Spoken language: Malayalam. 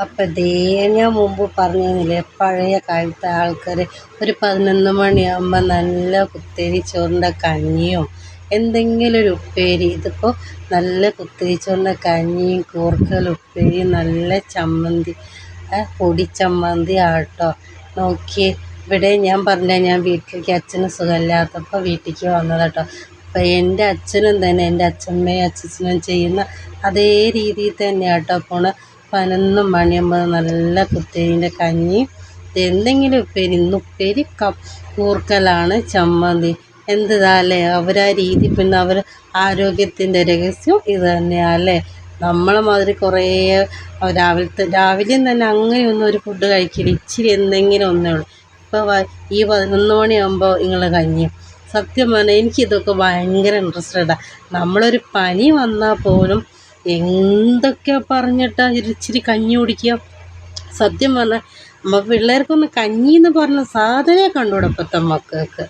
അപ്പം ഞാൻ മുമ്പ് പറഞ്ഞില്ലേ, പഴയ കാലത്തെ ആൾക്കാർ ഒരു 11 മണിയാകുമ്പോൾ നല്ല കുത്തരിച്ചോറിൻ്റെ കഞ്ഞിയോ എന്തെങ്കിലും ഒരു ഉപ്പേരി, ഇതിപ്പോൾ നല്ല കുത്തരിച്ചോറിൻ്റെ കഞ്ഞിയും കൂർക്കൽ ഉപ്പേരിയും നല്ല ചമ്മന്തി, പൊടിച്ചമ്മന്തി ആട്ടോ. നോക്കിയേ, ഇവിടെ ഞാൻ പറഞ്ഞ ഞാൻ വീട്ടിലേക്ക് അച്ഛന് സുഖമില്ലാത്തപ്പോൾ വീട്ടിലേക്ക് വന്നതാട്ടോ. അപ്പം എൻ്റെ അച്ഛനും തന്നെ എൻ്റെ അച്ഛമ്മയും അച്ഛനും ചെയ്യുന്ന അതേ രീതിയിൽ തന്നെയാട്ടോ പോണ. 11 മണിയാകുമ്പോൾ നല്ല കുത്തരീൻ്റെ കഞ്ഞി, എന്തെങ്കിലും ഉപ്പേരി, ഇന്ന് ഉപ്പേരി കൂർക്കലാണ്, ചമ്മന്തി, എന്തിതാല്ലേ അവരാ രീതി. പിന്നെ അവർ ആരോഗ്യത്തിൻ്റെ രഹസ്യം ഇത് തന്നെയല്ലേ. നമ്മളെ മാതിരി കുറേ രാവിലെയും തന്നെ അങ്ങനെയൊന്നും ഒരു ഫുഡ് കഴിക്കില്ല, ഇച്ചിരി എന്തെങ്കിലും ഒന്നേ ഉള്ളൂ. ഇപ്പോൾ ഈ 11 മണിയാകുമ്പോൾ നിങ്ങൾ കഞ്ഞി. സത്യം പറഞ്ഞാൽ എനിക്കിതൊക്കെ ഭയങ്കര ഇൻട്രസ്റ്റഡാണ്. നമ്മളൊരു പനി വന്നാൽ പോലും എന്തൊക്കെ പറഞ്ഞിട്ടാ ഇച്ചിരി കഞ്ഞി കുടിക്കുക. സത്യം പറഞ്ഞാൽ നമ്മൾ പിള്ളേർക്കൊന്ന് കഞ്ഞി എന്ന് പറഞ്ഞ സാധനമേ കണ്ടുകൂടാ ഇപ്പോഴത്തെ മക്കൾക്ക്.